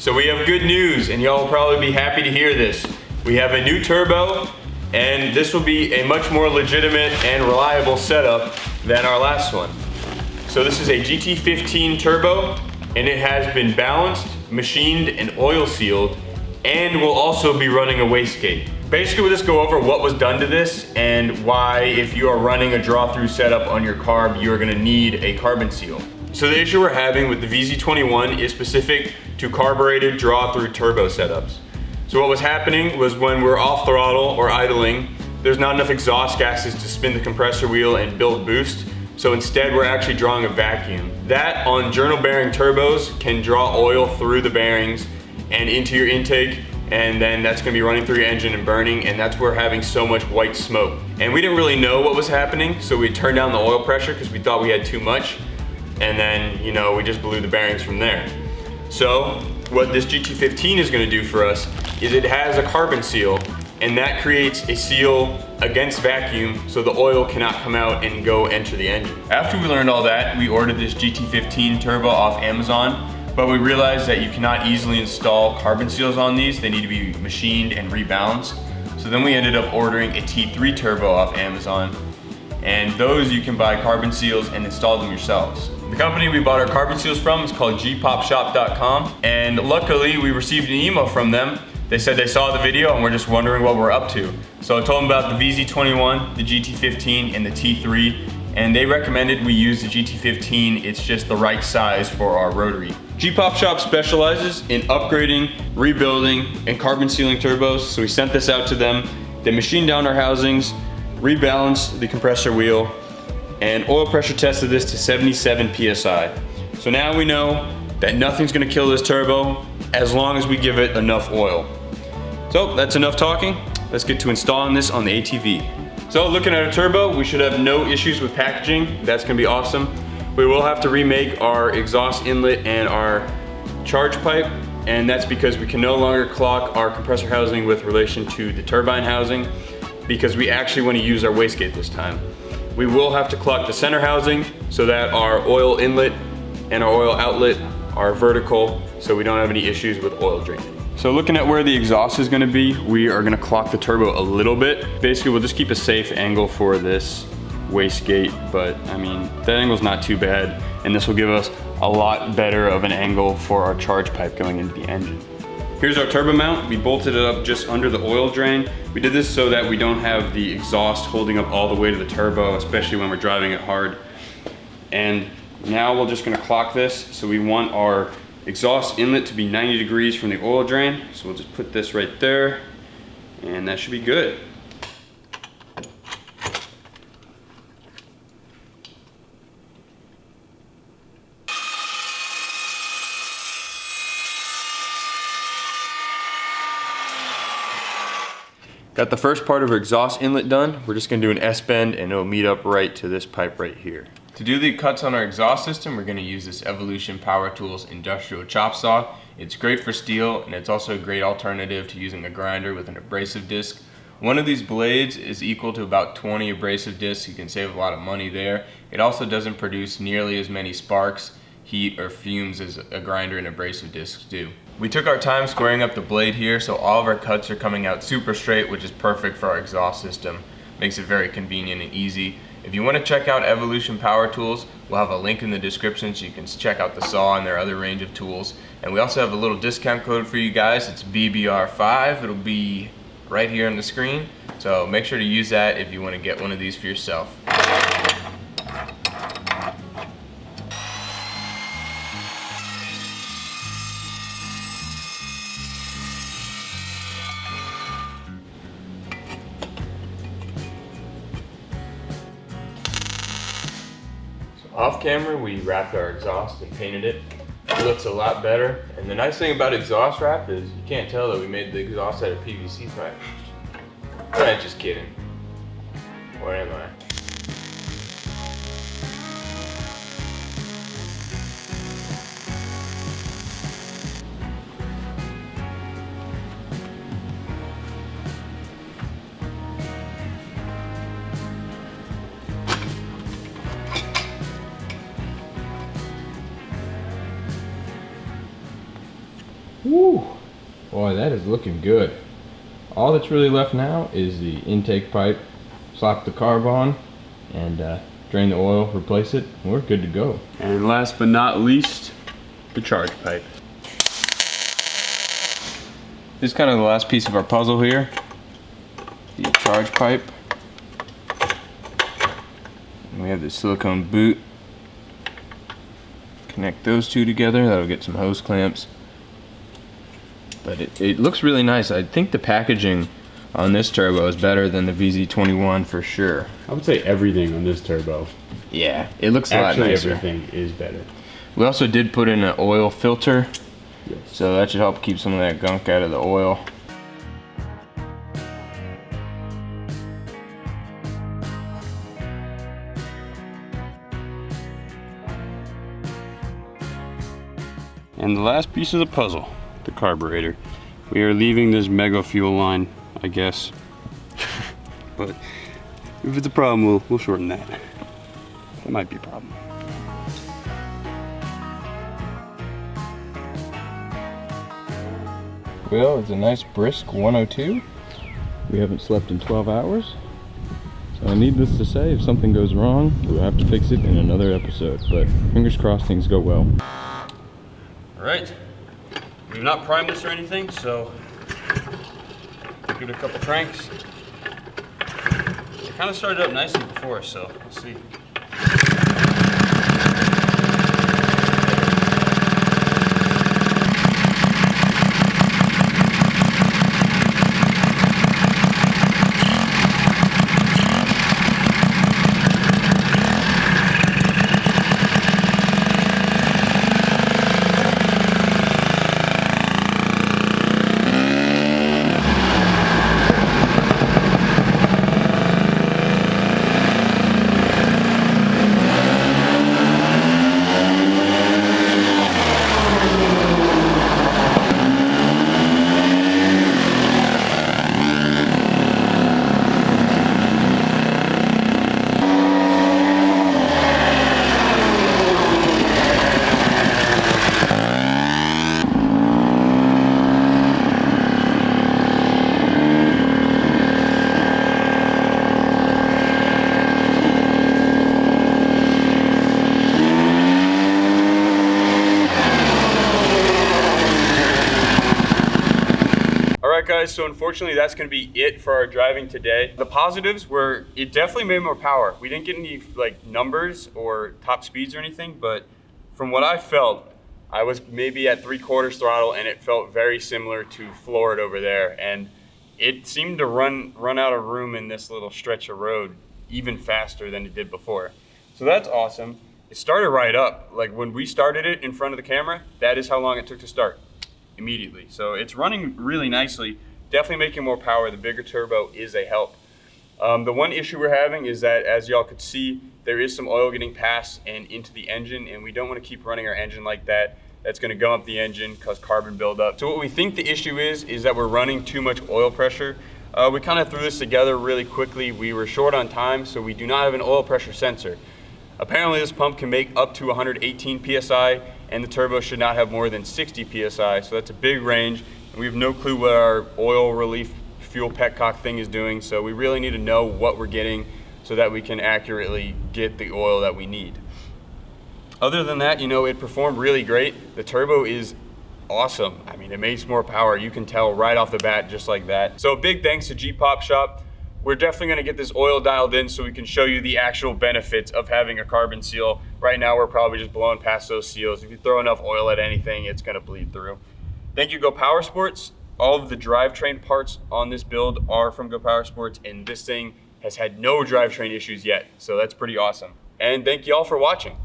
So we have good news, and y'all will probably be happy to hear this. We have a new turbo, and this will be a much more legitimate and reliable setup than our last one. So this is a GT15 turbo, and it has been balanced, machined, and oil sealed, and will also be running a wastegate. Basically, we'll just go over what was done to this and why, if you are running a draw-through setup on your carb, you're gonna need a carbon seal. So the issue we're having with the VZ21 is specific to carbureted draw-through turbo setups. So what was happening was when we're off throttle or idling, there's not enough exhaust gases to spin the compressor wheel and build boost. So instead, we're actually drawing a vacuum. That on journal bearing turbos can draw oil through the bearings and into your intake, and then that's gonna be running through your engine and burning, and that's where we're having so much white smoke. And we didn't really know what was happening, so we turned down the oil pressure because we thought we had too much, and then, you know, we just blew the bearings from there. So what this GT15 is gonna do for us is it has a carbon seal, and that creates a seal against vacuum so the oil cannot come out and go enter the engine. After we learned all that, we ordered this GT15 turbo off Amazon, but we realized that you cannot easily install carbon seals on these. They need to be machined and rebalanced. So then we ended up ordering a T3 turbo off Amazon, and those you can buy carbon seals and install them yourselves. The company we bought our carbon seals from is called gpopshop.com, and luckily we received an email from them. They said they saw the video and we're just wondering what we're up to. So I told them about the VZ21, the GT15, and the T3, and they recommended we use the GT15. It's just the right size for our rotary. G-Pop Shop specializes in upgrading, rebuilding, and carbon sealing turbos, so we sent this out to them. They machined down our housings, rebalanced the compressor wheel, and oil pressure tested this to 77 PSI. So now we know that nothing's gonna kill this turbo as long as we give it enough oil. So that's enough talking. Let's get to installing this on the ATV. So looking at a turbo, we should have no issues with packaging. That's gonna be awesome. We will have to remake our exhaust inlet and our charge pipe, and that's because we can no longer clock our compressor housing with relation to the turbine housing, because we actually want to use our wastegate this time. We will have to clock the center housing so that our oil inlet and our oil outlet are vertical, so we don't have any issues with oil draining. So looking at where the exhaust is gonna be, we are gonna clock the turbo a little bit. Basically, we'll just keep a safe angle for this wastegate, but I mean, that angle's not too bad, and this will give us a lot better of an angle for our charge pipe going into the engine. Here's our turbo mount. We bolted it up just under the oil drain. We did this so that we don't have the exhaust holding up all the way to the turbo, especially when we're driving it hard. And now we're just gonna clock this. So we want our exhaust inlet to be 90 degrees from the oil drain. So we'll just put this right there, and that should be good. Got the first part of our exhaust inlet done. We're just gonna do an S-bend and it'll meet up right to this pipe right here. To do the cuts on our exhaust system, we're gonna use this Evolution Power Tools industrial chop saw. It's great for steel, and it's also a great alternative to using a grinder with an abrasive disc. One of these blades is equal to about 20 abrasive discs. You can save a lot of money there. It also doesn't produce nearly as many sparks, heat, or fumes as a grinder and abrasive discs do. We took our time squaring up the blade here, so all of our cuts are coming out super straight, which is perfect for our exhaust system. Makes it very convenient and easy. If you want to check out Evolution Power Tools, we'll have a link in the description so you can check out the saw and their other range of tools. And we also have a little discount code for you guys. It's BBR5. It'll be right here on the screen. So make sure to use that if you want to get one of these for yourself. Off camera, we wrapped our exhaust and painted it. It looks a lot better. And the nice thing about exhaust wrap is you can't tell that we made the exhaust out of PVC pipe. I'm just kidding. Or am I? Woo! Boy, that is looking good. All that's really left now is the intake pipe. Slap the carb on and drain the oil, replace it, and we're good to go. And last but not least, the charge pipe. This is kind of the last piece of our puzzle here. The charge pipe. And we have the silicone boot. Connect those two together, that'll get some hose clamps. But it looks really nice. I think the packaging on this turbo is better than the VZ21 for sure. I would say everything on this turbo. Yeah, it looks a lot nicer. Everything is better. We also did put in an oil filter, Yes. so that should help keep some of that gunk out of the oil. And the last piece of the puzzle, the carburetor. We are leaving this mega fuel line, I guess. But if it's a problem, we'll shorten that. That might be a problem. Well, it's a nice brisk 102. We haven't slept in 12 hours. So I need this to say, if something goes wrong, we'll have to fix it in another episode. But fingers crossed things go well. All right, we've not primed this or anything, so give it a couple cranks. It kind of started up nicely before, so we'll see. Alright guys, so unfortunately that's going to be it for our driving today. The positives were, it definitely made more power. We didn't get any like numbers or top speeds or anything, but from what I felt, I was maybe at 3/4 throttle and it felt very similar to Florida over there. And it seemed to run out of room in this little stretch of road even faster than it did before. So that's awesome. It started right up. Like when we started it in front of the camera, that is how long it took to start. Immediately. So it's running really nicely, definitely making more power. The bigger turbo is a help. The one issue we're having is that, as y'all could see, there is some oil getting passed and into the engine, and we don't want to keep running our engine like that. That's going to gum up the engine, cause carbon buildup. So what we think the issue is that we're running too much oil pressure. We kind of threw this together really quickly. We were short on time, so we do not have an oil pressure sensor. Apparently this pump can make up to 118 PSI, and the turbo should not have more than 60 PSI, so that's a big range, and we have no clue what our oil relief fuel petcock thing is doing, so we really need to know what we're getting so that we can accurately get the oil that we need. Other than that, you know, it performed really great. The turbo is awesome. I mean, it makes more power. You can tell right off the bat just like that. So big thanks to G-Pop Shop. We're definitely gonna get this oil dialed in so we can show you the actual benefits of having a carbon seal. Right now, we're probably just blowing past those seals. If you throw enough oil at anything, it's gonna bleed through. Thank you, Go Power Sports. All of the drivetrain parts on this build are from Go Power Sports, and this thing has had no drivetrain issues yet, so that's pretty awesome. And thank you all for watching.